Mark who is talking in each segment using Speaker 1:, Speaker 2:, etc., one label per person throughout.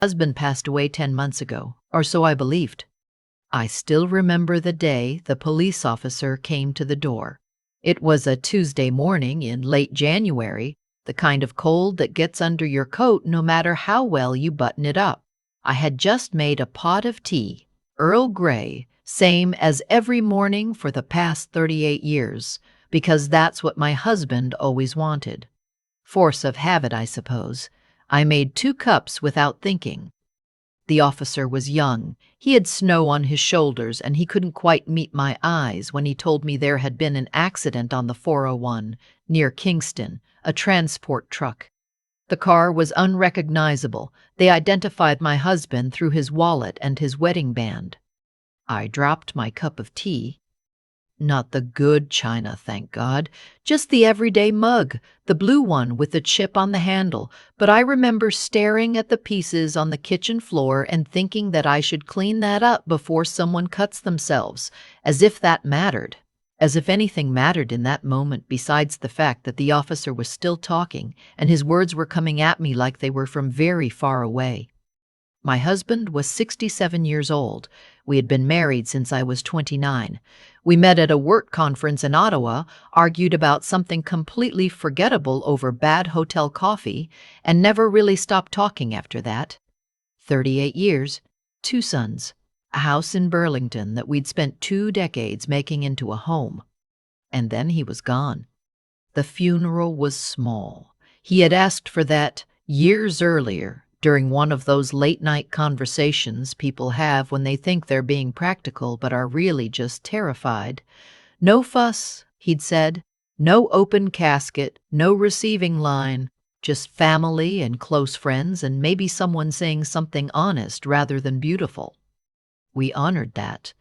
Speaker 1: Husband passed away 10 months ago, or so I believed. I still remember the day the police officer came to the door. It was a Tuesday morning in late January, the kind of cold that gets under your coat no matter how well you button it up. I had just made a pot of tea, Earl Grey, same as every morning for the past 38 years, because that's what my husband always wanted. Force of habit, I suppose. I made 2 cups without thinking. The officer was young. He had snow on his shoulders, and he couldn't quite meet my eyes when he told me there had been an accident on the 401 near Kingston, a transport truck. The car was unrecognizable. They identified my husband through his wallet and his wedding band. I dropped my cup of tea. Not the good china, thank God, just the everyday mug, the blue one with the chip on the handle, but I remember staring at the pieces on the kitchen floor and thinking that I should clean that up before someone cuts themselves, as if that mattered, as if anything mattered in that moment besides the fact that the officer was still talking and his words were coming at me like they were from very far away. My husband was 67 years old. We had been married since I was 29. We met at a work conference in Ottawa, argued about something completely forgettable over bad hotel coffee, and never really stopped talking after that. 38 years, 2 sons, a house in Burlington that we'd spent 2 decades making into a home. And then he was gone. The funeral was small. He had asked for that years earlier, during one of those late-night conversations people have when they think they're being practical but are really just terrified. No fuss, he'd said. No open casket, no receiving line. Just family and close friends and maybe someone saying something honest rather than beautiful. We honored that.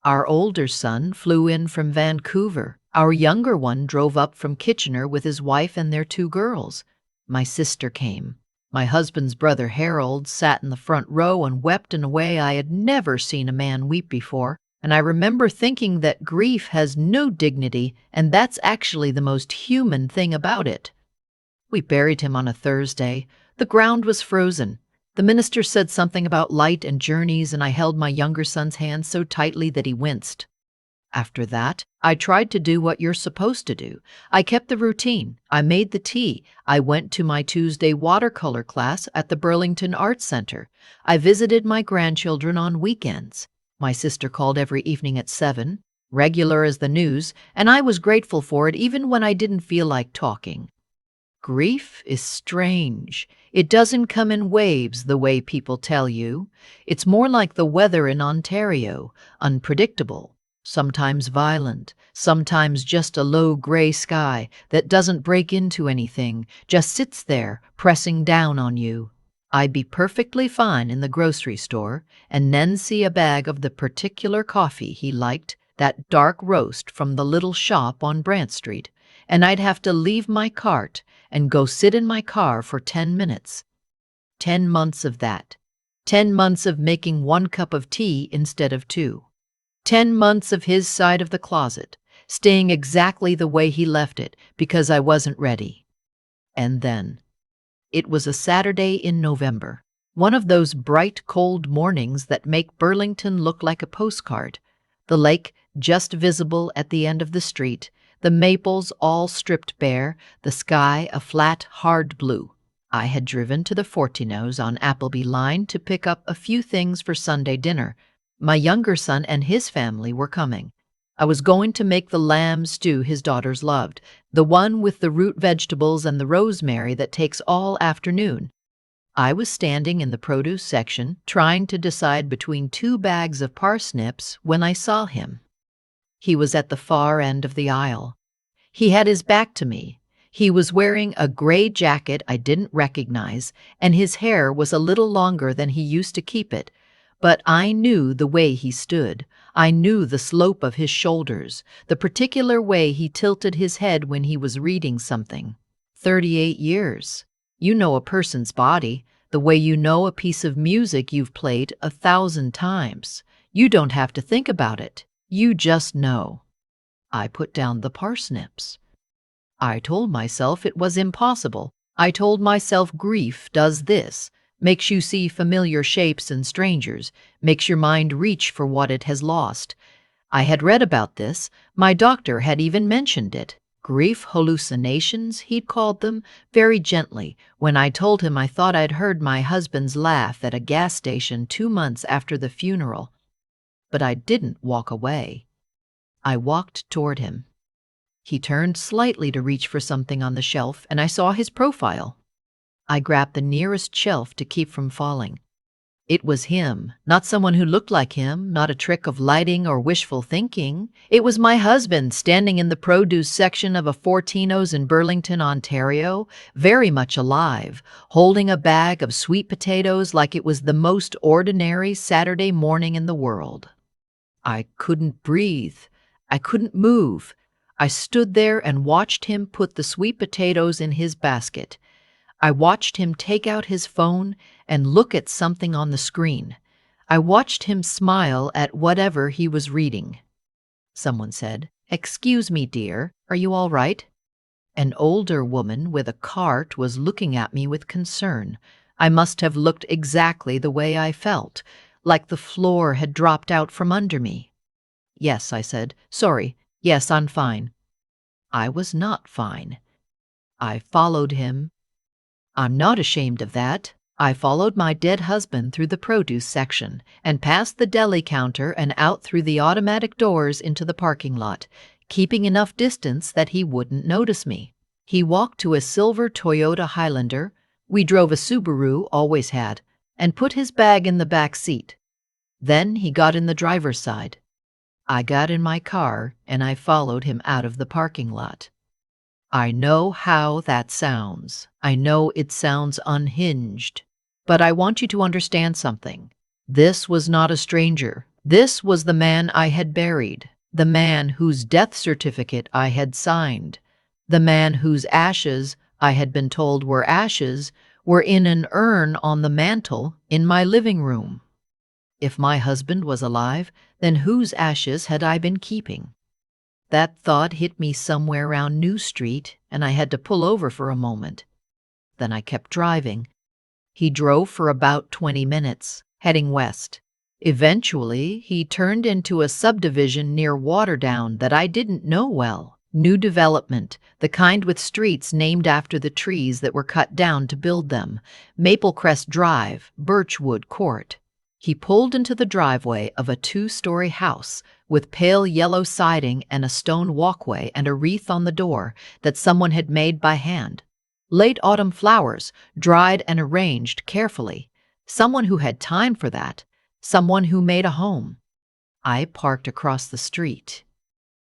Speaker 1: Our older son flew in from Vancouver. Our younger one drove up from Kitchener with his wife and their 2 girls. My sister came. My husband's brother Harold sat in the front row and wept in a way I had never seen a man weep before, and I remember thinking that grief has no dignity, and that's actually the most human thing about it. We buried him on a Thursday. The ground was frozen. The minister said something about light and journeys, and I held my younger son's hand so tightly that he winced. After that, I tried to do what you're supposed to do. I kept the routine. I made the tea. I went to my Tuesday watercolor class at the Burlington Arts Center. I visited my grandchildren on weekends. My sister called every evening at 7, regular as the news, and I was grateful for it even when I didn't feel like talking. Grief is strange. It doesn't come in waves the way people tell you. It's more like the weather in Ontario, unpredictable. Sometimes violent, sometimes just a low gray sky that doesn't break into anything, just sits there, pressing down on you. I'd be perfectly fine in the grocery store and then see a bag of the particular coffee he liked, that dark roast from the little shop on Brant Street, and I'd have to leave my cart and go sit in my car for 10 minutes. 10 months of that. 10 months of making 1 cup of tea instead of 2. 10 months of his side of the closet, staying exactly the way he left it because I wasn't ready. And then, it was a Saturday in November, one of those bright, cold mornings that make Burlington look like a postcard. The lake just visible at the end of the street, the maples all stripped bare, the sky a flat, hard blue. I had driven to the Fortinos on Appleby Line to pick up a few things for Sunday dinner. My younger son and his family were coming. I was going to make the lamb stew his daughters loved, the one with the root vegetables and the rosemary that takes all afternoon. I was standing in the produce section, trying to decide between 2 bags of parsnips when I saw him. He was at the far end of the aisle. He had his back to me. He was wearing a gray jacket I didn't recognize, and his hair was a little longer than he used to keep it. But I knew the way he stood. I knew the slope of his shoulders, the particular way he tilted his head when he was reading something. 38 years. You know a person's body, the way you know a piece of music you've played 1,000 times. You don't have to think about it. You just know. I put down the parsnips. I told myself it was impossible. I told myself grief does this, makes you see familiar shapes and strangers, makes your mind reach for what it has lost. I had read about this. My doctor had even mentioned it. Grief hallucinations, he'd called them, very gently, when I told him I thought I'd heard my husband's laugh at a gas station 2 months after the funeral. But I didn't walk away. I walked toward him. He turned slightly to reach for something on the shelf, and I saw his profile. I grabbed the nearest shelf to keep from falling. It was him, not someone who looked like him, not a trick of lighting or wishful thinking. It was my husband standing in the produce section of a Fortino's in Burlington, Ontario, very much alive, holding a bag of sweet potatoes like it was the most ordinary Saturday morning in the world. I couldn't breathe. I couldn't move. I stood there and watched him put the sweet potatoes in his basket. I watched him take out his phone and look at something on the screen. I watched him smile at whatever he was reading. Someone said, "Excuse me, dear, are you all right?" An older woman with a cart was looking at me with concern. I must have looked exactly the way I felt, like the floor had dropped out from under me. "Yes," I said. "Sorry. Yes, I'm fine." I was not fine. I followed him. I'm not ashamed of that. I followed my dead husband through the produce section and past the deli counter and out through the automatic doors into the parking lot, keeping enough distance that he wouldn't notice me. He walked to a silver Toyota Highlander, we drove a Subaru, always had, and put his bag in the back seat. Then he got in the driver's side. I got in my car and I followed him out of the parking lot. I know how that sounds. I know it sounds unhinged. But I want you to understand something. This was not a stranger. This was the man I had buried, the man whose death certificate I had signed, the man whose ashes, I had been told were ashes, were in an urn on the mantel in my living room. If my husband was alive, then whose ashes had I been keeping? That thought hit me somewhere around New Street, and I had to pull over for a moment. Then I kept driving. He drove for about 20 minutes, heading west. Eventually, he turned into a subdivision near Waterdown that I didn't know well. New development, the kind with streets named after the trees that were cut down to build them. Maplecrest Drive, Birchwood Court. He pulled into the driveway of a 2-story house with pale yellow siding and a stone walkway and a wreath on the door that someone had made by hand. Late autumn flowers, dried and arranged carefully. Someone who had time for that. Someone who made a home. I parked across the street.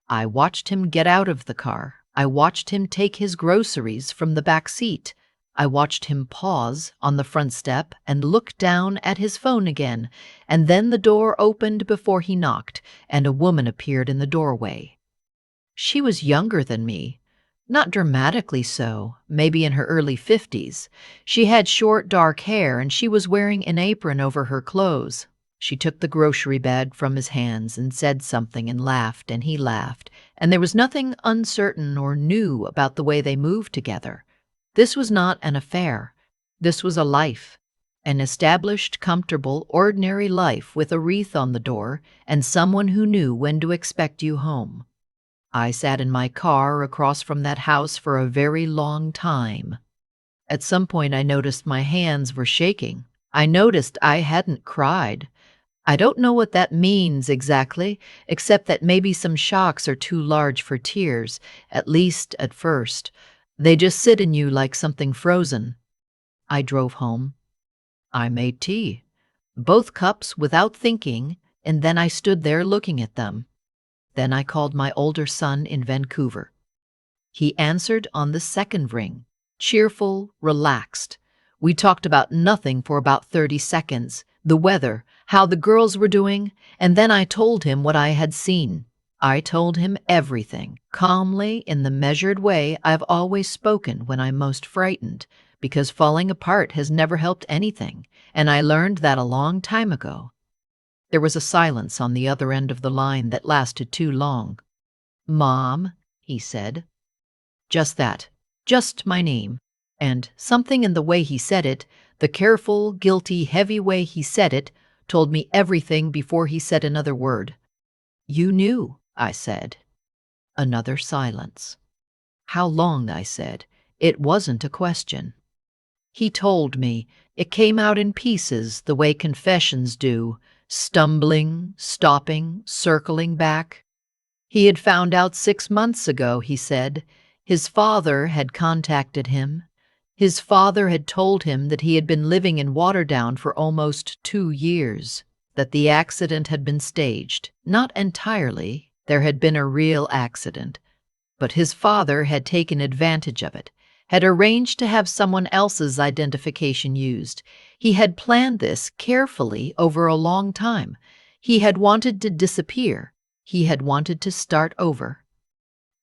Speaker 1: I watched him get out of the car. I watched him take his groceries from the back seat. I watched him pause on the front step and look down at his phone again, and then the door opened before he knocked, and a woman appeared in the doorway. She was younger than me, not dramatically so, maybe in her early 50s. She had short, dark hair, and she was wearing an apron over her clothes. She took the grocery bag from his hands and said something and laughed, and he laughed, and there was nothing uncertain or new about the way they moved together. This was not an affair. This was a life, an established, comfortable, ordinary life with a wreath on the door and someone who knew when to expect you home. I sat in my car across from that house for a very long time. At some point, I noticed my hands were shaking. I noticed I hadn't cried. I don't know what that means exactly, except that maybe some shocks are too large for tears, at least at first. They just sit in you like something frozen. I drove home. I made tea, both cups without thinking, and then I stood there looking at them. Then I called my older son in Vancouver. He answered on the second ring, cheerful, relaxed. We talked about nothing for about 30 seconds, the weather, how the girls were doing, and then I told him what I had seen. I told him everything, calmly, in the measured way I've always spoken when I'm most frightened, because falling apart has never helped anything, and I learned that a long time ago. There was a silence on the other end of the line that lasted too long. "Mom," he said. Just that, just my name, and something in the way he said it, The careful, guilty, heavy way he said it told me everything before he said another word. "You knew," I said. Another silence. "How long?" I said. It wasn't a question. He told me. It came out in pieces, the way confessions do, stumbling, stopping, circling back. He had found out 6 months ago, he said. His father had contacted him. His father had told him that he had been living in Waterdown for almost 2 years, that the accident had been staged. Not entirely. There had been a real accident. But his father had taken advantage of it, had arranged to have someone else's identification used. He had planned this carefully over a long time. He had wanted to disappear. He had wanted to start over.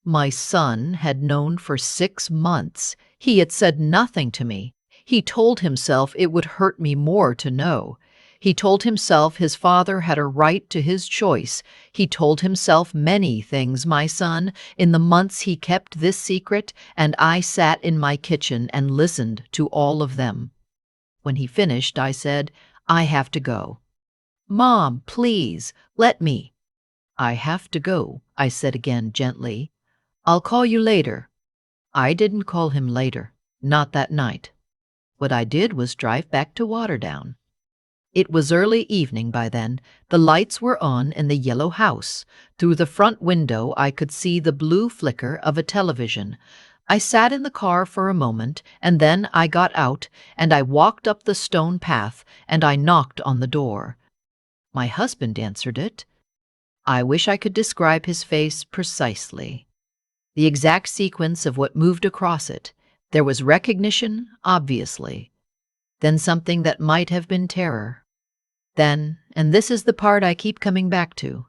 Speaker 1: My son had known for 6 months. He had said nothing to me. He told himself it would hurt me more to know. He told himself his father had a right to his choice. He told himself many things, my son, in the months he kept this secret, and I sat in my kitchen and listened to all of them. When he finished, I said, "I have to go." "Mom, please, let me." "I have to go," I said again gently. "I'll call you later." I didn't call him later, not that night. What I did was drive back to Waterdown. It was early evening by then. The lights were on in the yellow house. Through the front window I could see the blue flicker of a television. I sat in the car for a moment, and then I got out, and I walked up the stone path, and I knocked on the door. My husband answered it. I wish I could describe his face precisely. The exact sequence of what moved across it. There was recognition, obviously. Then something that might have been terror. Then, and this is the part I keep coming back to,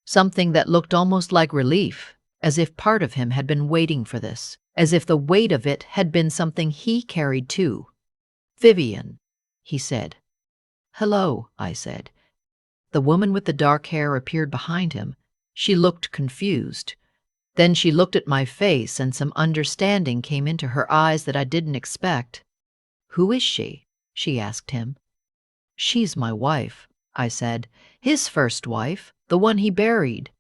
Speaker 1: something that looked almost like relief, as if part of him had been waiting for this, as if the weight of it had been something he carried too. "Vivian," he said. "Hello," I said. The woman with the dark hair appeared behind him. She looked confused. Then she looked at my face, and some understanding came into her eyes that I didn't expect. "Who is she?" she asked him. "She's my wife," I said. "His first wife, the one he buried."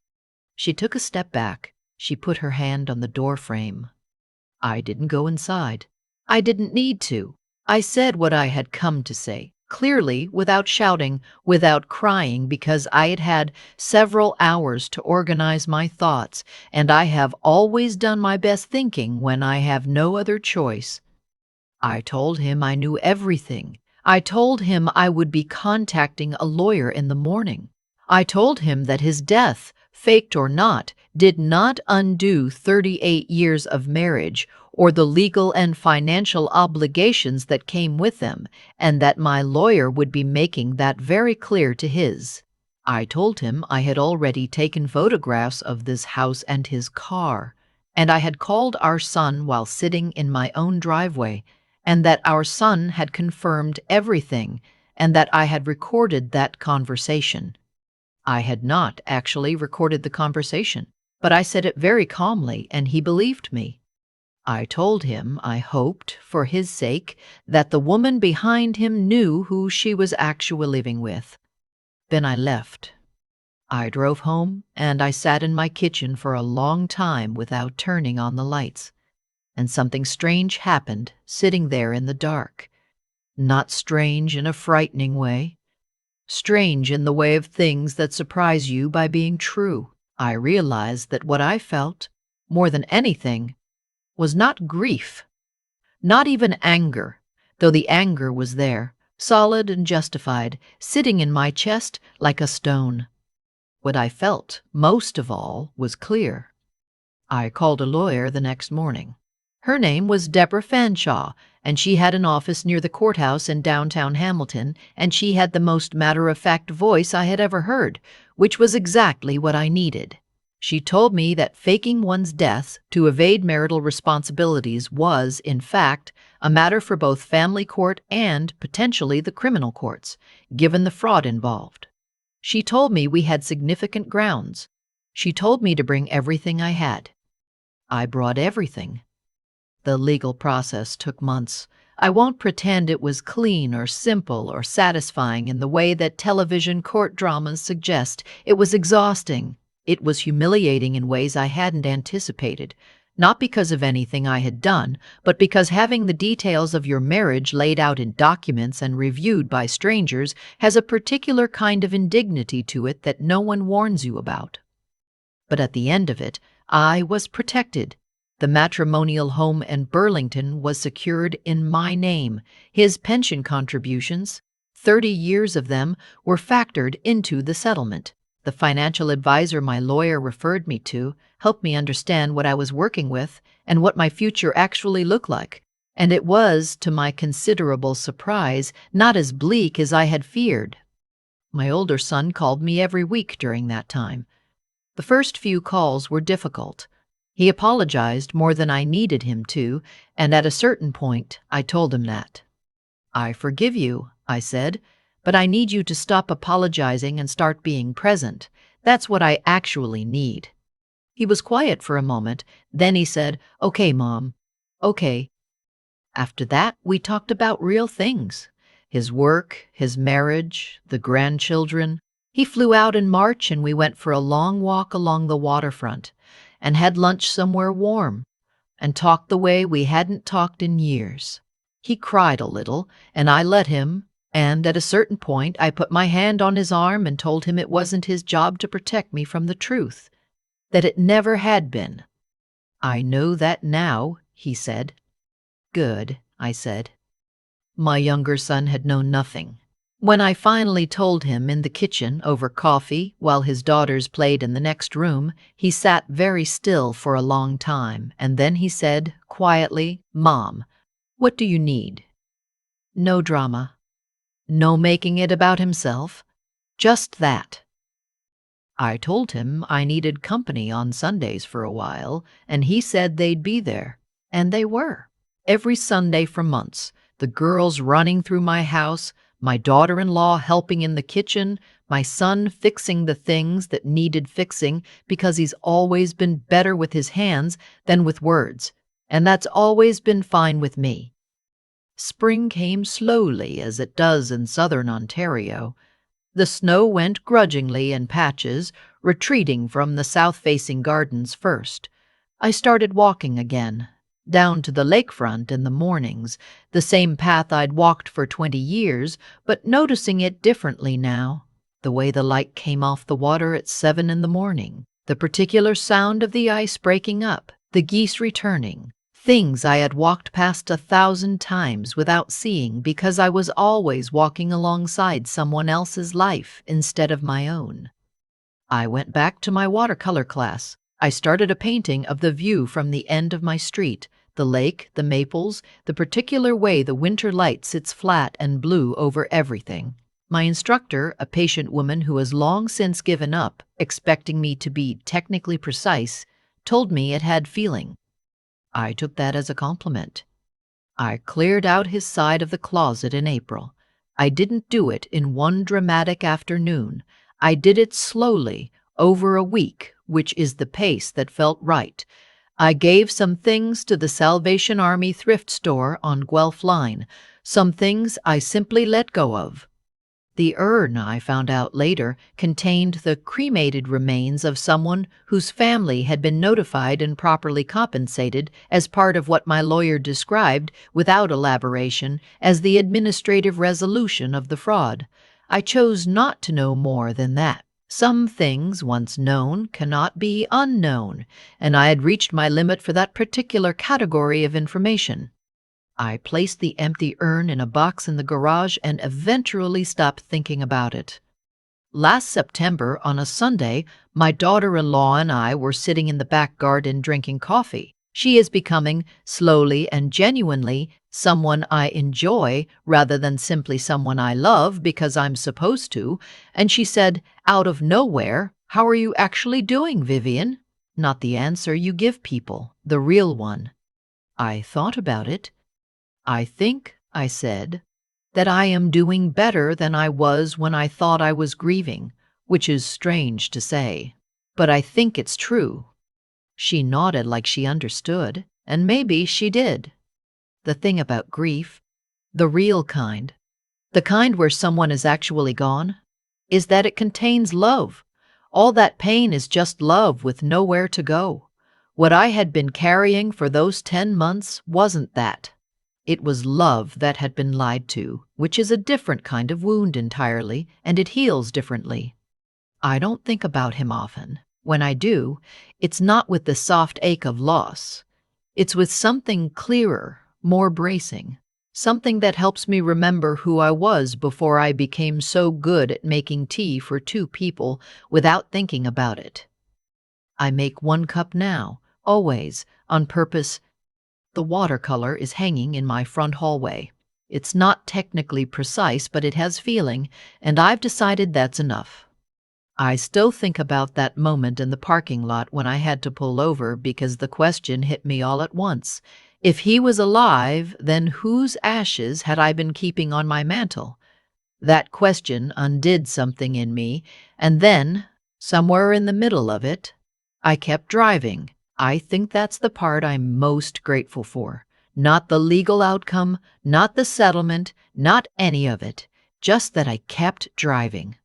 Speaker 1: She took a step back. She put her hand on the door frame. I didn't go inside. I didn't need to. I said what I had come to say, clearly, without shouting, without crying, because I had had several hours to organize my thoughts, and I have always done my best thinking when I have no other choice. I told him I knew everything. I told him I would be contacting a lawyer in the morning. I told him that his death, faked or not, did not undo 38 years of marriage or the legal and financial obligations that came with them, and that my lawyer would be making that very clear to his. I told him I had already taken photographs of this house and his car, and I had called our son while sitting in my own driveway, and that our son had confirmed everything, and that I had recorded that conversation. I had not actually recorded the conversation, but I said it very calmly, and he believed me. I told him I hoped, for his sake, that the woman behind him knew who she was actually living with. Then I left. I drove home, and I sat in my kitchen for a long time without turning on the lights. And something strange happened, sitting there in the dark. Not strange in a frightening way. Strange in the way of things that surprise you by being true. I realized that what I felt, more than anything, was not grief, not even anger, though the anger was there, solid and justified, sitting in my chest like a stone. What I felt, most of all, was clear. I called a lawyer the next morning. Her name was Deborah Fanshawe, and she had an office near the courthouse in downtown Hamilton, and she had the most matter-of-fact voice I had ever heard, which was exactly what I needed. She told me that faking one's death to evade marital responsibilities was, in fact, a matter for both family court and, potentially, the criminal courts, given the fraud involved. She told me we had significant grounds. She told me to bring everything I had. I brought everything. The legal process took months. I won't pretend it was clean or simple or satisfying in the way that television court dramas suggest. It was exhausting. It was humiliating in ways I hadn't anticipated. Not because of anything I had done, but because having the details of your marriage laid out in documents and reviewed by strangers has a particular kind of indignity to it that no one warns you about. But at the end of it, I was protected. The matrimonial home in Burlington was secured in my name. His pension contributions, 30 years of them, were factored into the settlement. The financial advisor my lawyer referred me to helped me understand what I was working with and what my future actually looked like. And it was, to my considerable surprise, not as bleak as I had feared. My older son called me every week during that time. The first few calls were difficult. He apologized more than I needed him to, and at a certain point I told him that. "I forgive you," I said, "but I need you to stop apologizing and start being present. That's what I actually need." He was quiet for a moment, then he said, "Okay, Mom. Okay." After that, we talked about real things. His work, his marriage, the grandchildren. He flew out in March and we went for a long walk along the waterfront and had lunch somewhere warm and talked the way we hadn't talked in years. He cried a little and I let him, and at a certain point I put my hand on his arm and told him it wasn't his job to protect me from the truth, that it never had been. "I know that now," he said. "Good," I said. My younger son had known nothing. When I finally told him in the kitchen over coffee while his daughters played in the next room, he sat very still for a long time, and then he said, quietly, "Mom, what do you need?" No drama. No making it about himself. Just that. I told him I needed company on Sundays for a while, and he said they'd be there. And they were. Every Sunday for months, the girls running through my house, my daughter-in-law helping in the kitchen, my son fixing the things that needed fixing because he's always been better with his hands than with words, and that's always been fine with me. Spring came slowly, as it does in southern Ontario. The snow went grudgingly in patches, retreating from the south-facing gardens first. I started walking again, down to the lakefront in the mornings, the same path I'd walked for 20 years, but noticing it differently now. The way the light came off the water at 7 in the morning, the particular sound of the ice breaking up, the geese returning, things I had walked past 1,000 times without seeing because I was always walking alongside someone else's life instead of my own. I went back to my watercolor class. I started a painting of the view from the end of my street, the lake, the maples, the particular way the winter light sits flat and blue over everything. My instructor, a patient woman who has long since given up, expecting me to be technically precise, told me it had feeling. I took that as a compliment. I cleared out his side of the closet in April. I didn't do it in one dramatic afternoon. I did it slowly, over a week, which is the pace that felt right. I gave some things to the Salvation Army thrift store on Guelph Line, some things I simply let go of. The urn, I found out later, contained the cremated remains of someone whose family had been notified and properly compensated as part of what my lawyer described, without elaboration, as the administrative resolution of the fraud. I chose not to know more than that. Some things, once known, cannot be unknown, and I had reached my limit for that particular category of information. I placed the empty urn in a box in the garage and eventually stopped thinking about it. Last September, on a Sunday, my daughter-in-law and I were sitting in the back garden drinking coffee. She is becoming, slowly and genuinely, someone I enjoy rather than simply someone I love because I'm supposed to, and she said, out of nowhere, "How are you actually doing, Vivian?" Not the answer you give people, the real one. I thought about it. "I think," I said, "that I am doing better than I was when I thought I was grieving, which is strange to say. But I think it's true." She nodded like she understood, and maybe she did. The thing about grief, The real kind, the kind where someone is actually gone, is that it contains love. All that pain is just love with nowhere to go. What I had been carrying for those 10 months wasn't that. It was love that had been lied to, which is a different kind of wound entirely, and it heals differently. I don't think about him often. When I do, it's not with the soft ache of loss. It's with something clearer, more bracing. Something that helps me remember who I was before I became so good at making tea for two people without thinking about it. I make one cup now, always, on purpose. The watercolor is hanging in my front hallway. It's not technically precise, but it has feeling, and I've decided that's enough. I still think about that moment in the parking lot when I had to pull over because the question hit me all at once. If he was alive, then whose ashes had I been keeping on my mantle? That question undid something in me, and then, somewhere in the middle of it, I kept driving. I think that's the part I'm most grateful for. Not the legal outcome, not the settlement, not any of it, just that I kept driving.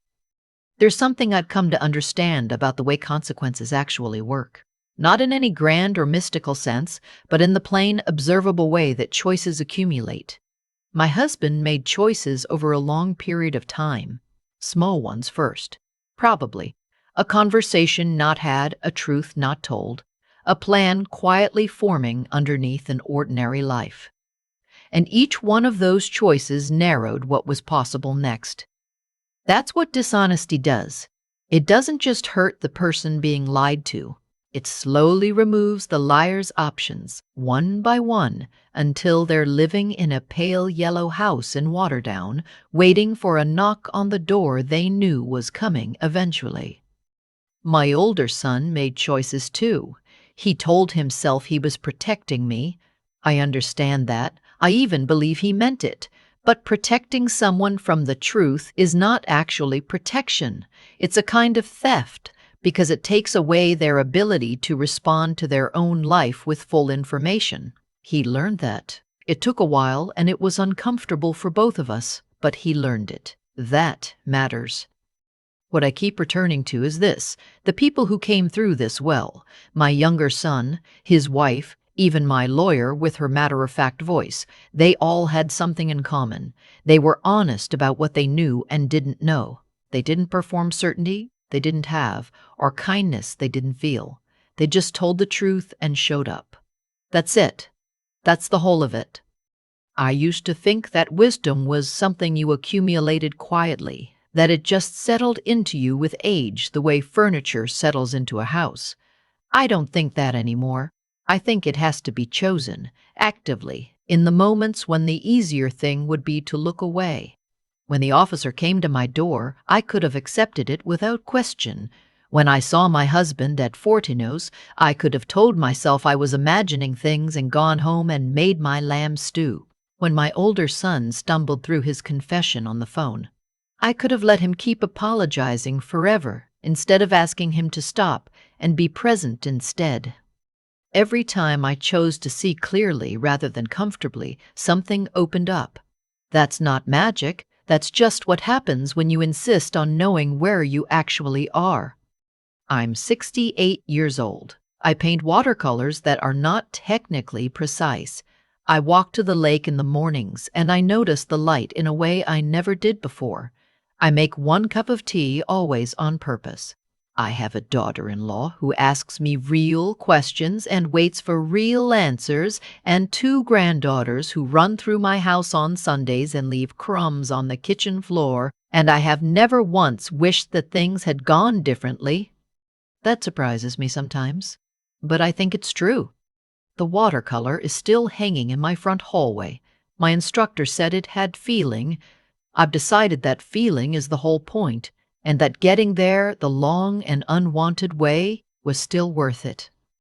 Speaker 1: There's something I've come to understand about the way consequences actually work. Not in any grand or mystical sense, but in the plain, observable way that choices accumulate. My husband made choices over a long period of time. Small ones first. Probably. A conversation not had, a truth not told. A plan quietly forming underneath an ordinary life. And each one of those choices narrowed what was possible next. That's what dishonesty does. It doesn't just hurt the person being lied to. It slowly removes the liar's options, one by one, until they're living in a pale yellow house in Waterdown, waiting for a knock on the door they knew was coming eventually. My older son made choices too. He told himself he was protecting me. I understand that. I even believe he meant it. But protecting someone from the truth is not actually protection. It's a kind of theft, because it takes away their ability to respond to their own life with full information. He learned that. It took a while and it was uncomfortable for both of us, but he learned it. That matters. What I keep returning to is this: the people who came through this well, my younger son, his wife, even my lawyer with her matter-of-fact voice, they all had something in common. They were honest about what they knew and didn't know. They didn't perform certainty they didn't have, or kindness they didn't feel. They just told the truth and showed up. That's it. That's the whole of it. I used to think that wisdom was something you accumulated quietly, that it just settled into you with age the way furniture settles into a house. I don't think that anymore. I think it has to be chosen, actively, in the moments when the easier thing would be to look away. When the officer came to my door, I could have accepted it without question. When I saw my husband at Fortino's, I could have told myself I was imagining things and gone home and made my lamb stew. When my older son stumbled through his confession on the phone, I could have let him keep apologizing forever instead of asking him to stop and be present instead. Every time I chose to see clearly rather than comfortably, something opened up. That's not magic. That's just what happens when you insist on knowing where you actually are. I'm 68 years old. I paint watercolors that are not technically precise. I walk to the lake in the mornings and I notice the light in a way I never did before. I make one cup of tea always on purpose. I have a daughter-in-law who asks me real questions and waits for real answers, and two granddaughters who run through my house on Sundays and leave crumbs on the kitchen floor, and I have never once wished that things had gone differently. That surprises me sometimes, but I think it's true. The watercolor is still hanging in my front hallway. My instructor said it had feeling. I've decided that feeling is the whole point, and that getting there the long and unwanted way was still worth it.